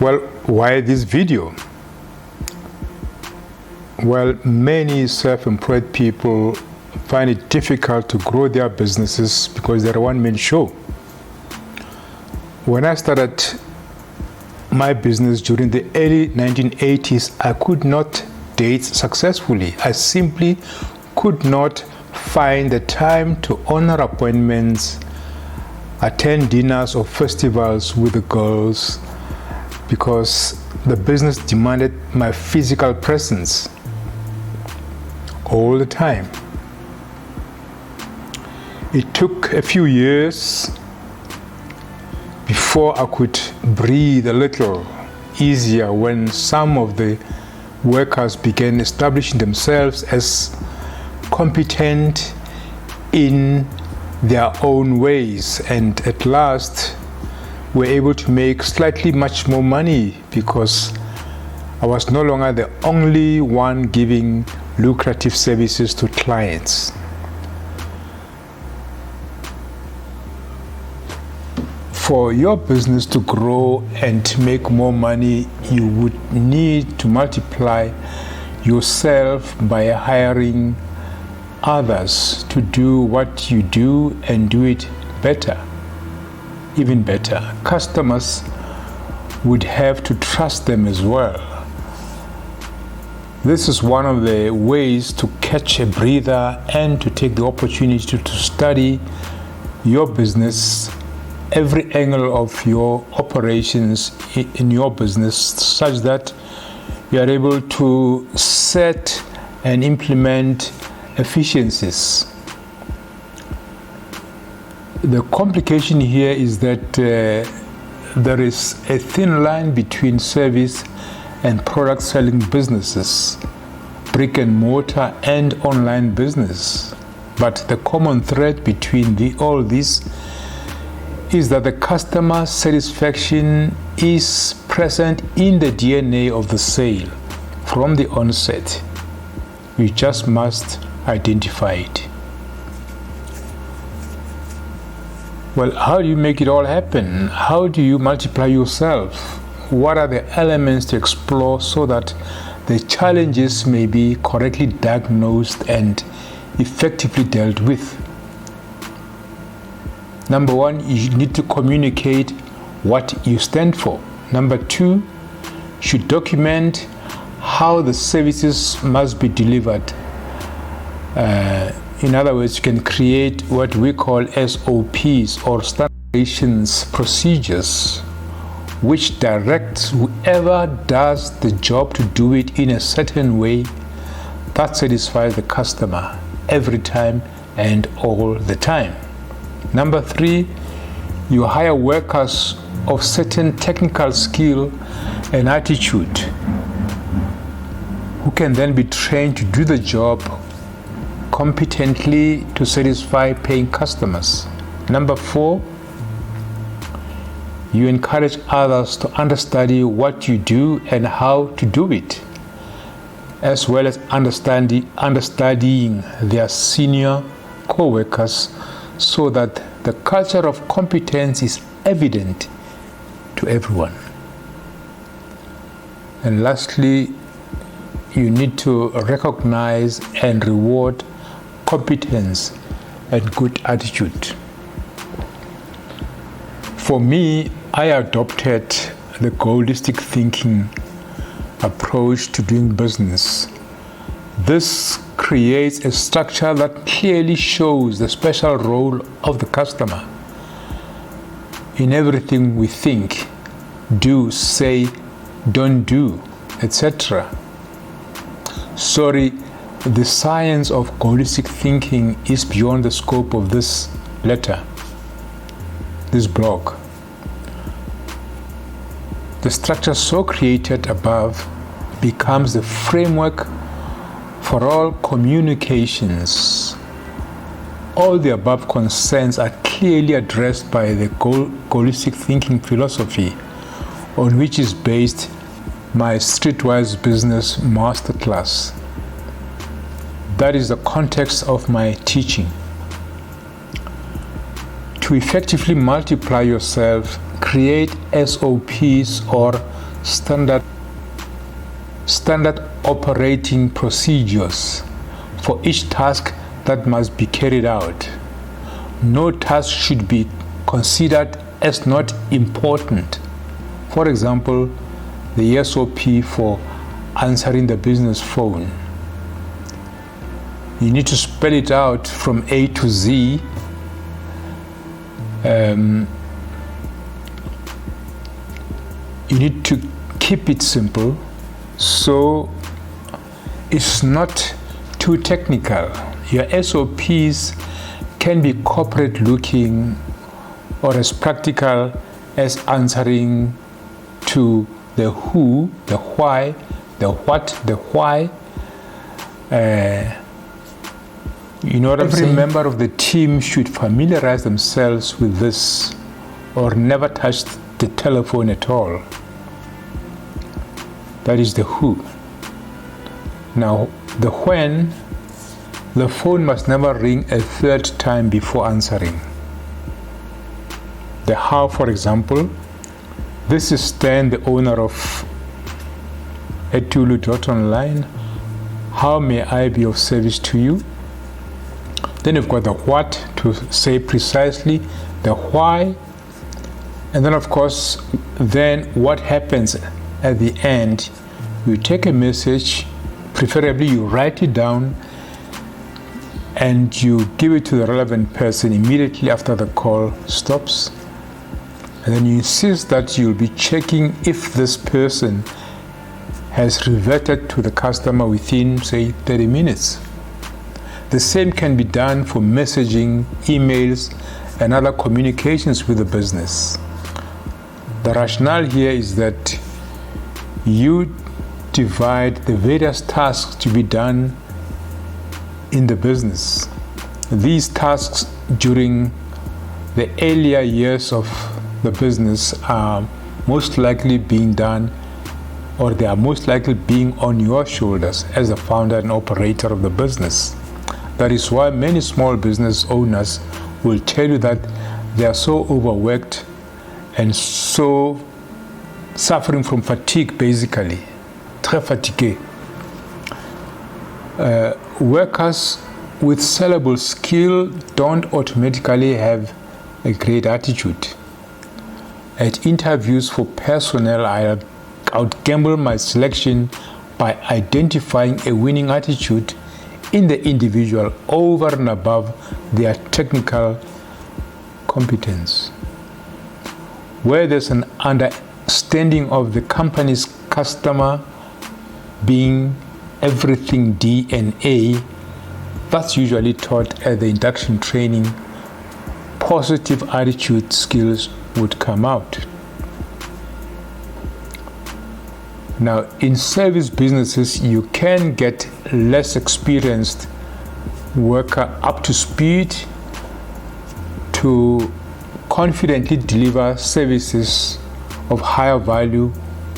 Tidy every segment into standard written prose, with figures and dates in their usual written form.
Well, why this video? Well, many self-employed people find it difficult to grow their businesses because they're a one-man show. When I started my business during the early 1980s, I could not date successfully. I simply could not find the time to honor appointments, attend dinners or festivals with the girls, because the business demanded my physical presence all the time. It took a few years before I could breathe a little easier when some of the workers began establishing themselves as competent in their own ways, and at last were able to make slightly much more money because I was no longer the only one giving lucrative services to clients. For your business to grow and to make more money, you would need to multiply yourself by hiring others to do what you do and do it better. Even better, customers would have to trust them as well. This is one of the ways to catch a breather and to take the opportunity to study your business, every angle of your operations in your business, such that you are able to set and implement efficiencies. The complication here is that there is a thin line between service and product selling businesses, brick and mortar and online business. But the common thread between all this is that the customer satisfaction is present in the DNA of the sale from the onset. You just must identify it. Well, how do you make it all happen? How do you multiply yourself? What are the elements to explore so that the challenges may be correctly diagnosed and effectively dealt with? Number one, you need to communicate what you stand for. Number two, you should document how the services must be delivered. In other words, you can create what we call SOPs or standardization procedures, which directs whoever does the job to do it in a certain way that satisfies the customer every time and all the time. Number three, you hire workers of certain technical skill and attitude who can then be trained to do the job competently to satisfy paying customers. Number four, you encourage others to understudy what you do and how to do it, as well as understudying their senior co-workers so that the culture of competence is evident to everyone. And lastly, you need to recognize and reward competence and good attitude. For me, I adopted the Goalistic Thinking approach to doing business. This creates a structure that clearly shows the special role of the customer in everything we think, do, say, don't do, etc. Sorry, the science of Goalistic Thinking is beyond the scope of this letter, this blog. The structure so created above becomes the framework for all communications. All the above concerns are clearly addressed by the Goalistic Thinking philosophy, on which is based my Streetwise Business Masterclass. That is the context of my teaching. To effectively multiply yourself, create SOPs or standard operating procedures for each task that must be carried out. No task should be considered as not important. For example, the SOP for answering the business phone. You need to spell it out from A to Z. You need to keep it simple so it's not too technical. Your SOPs can be corporate looking or as practical as answering to the who, the why, the what, the why. Every member of the team should familiarize themselves with this or never touch the telephone at all. That is the who. Now, the when, the phone must never ring a third time before answering. The how, for example, this is Stan, the owner of etulu.online. How may I be of service to you? Then you've got the what to say precisely, the why, and then of course, then what happens at the end. You take a message, preferably you write it down, and you give it to the relevant person immediately after the call stops. And then you insist that you'll be checking if this person has reverted to the customer within, say, 30 minutes. The same can be done for messaging, emails, and other communications with the business. The rationale here is that you divide the various tasks to be done in the business. These tasks during the earlier years of the business are most likely being done, or they are most likely being on your shoulders as the founder and operator of the business. That is why many small business owners will tell you that they are so overworked and so suffering from fatigue, basically. Très fatigué. Workers with sellable skill don't automatically have a great attitude. At interviews for personnel, I would gamble my selection by identifying a winning attitude in the individual over and above their technical competence. Where there's an understanding of the company's customer being everything DNA, that's usually taught at the induction training, positive attitude skills would come out. Now, in service businesses, you can get less experienced worker up to speed to confidently deliver services of higher value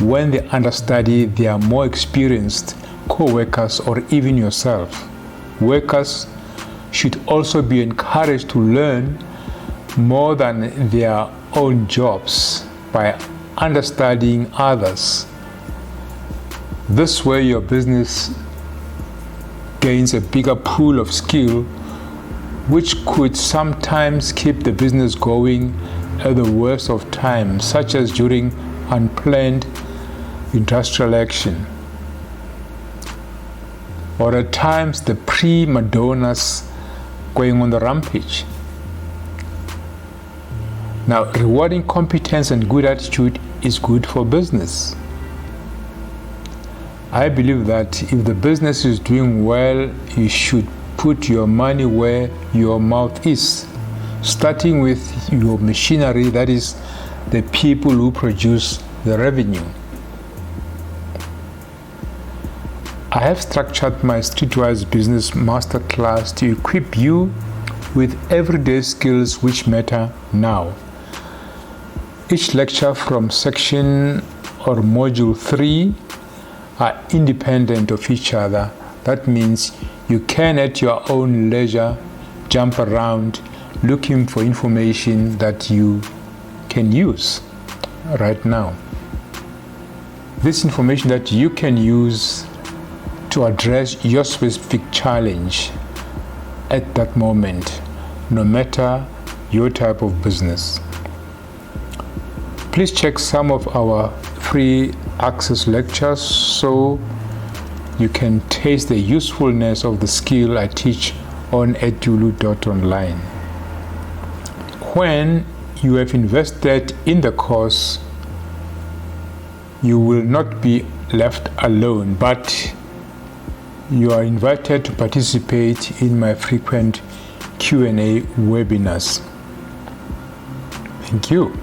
when they understudy their more experienced co-workers or even yourself. Workers should also be encouraged to learn more than their own jobs by understudying others. This way your business gains a bigger pool of skill, which could sometimes keep the business going at the worst of times, such as during unplanned industrial action, or at times the prima donnas going on the rampage. Now, rewarding competence and good attitude is good for business. I believe that if the business is doing well, you should put your money where your mouth is, starting with your machinery, that is, the people who produce the revenue. I have structured my Streetwise Business Masterclass to equip you with everyday skills which matter now. Each lecture from section or module 3 are independent of each other. That means you can at your own leisure jump around looking for information that you can use right now. This information that you can use to address your specific challenge at that moment, no matter your type of business. Please check some of our free access lectures so you can taste the usefulness of the skill I teach on edulu.online. When you have invested in the course, you will not be left alone, but you are invited to participate in my frequent Q&A webinars. Thank you.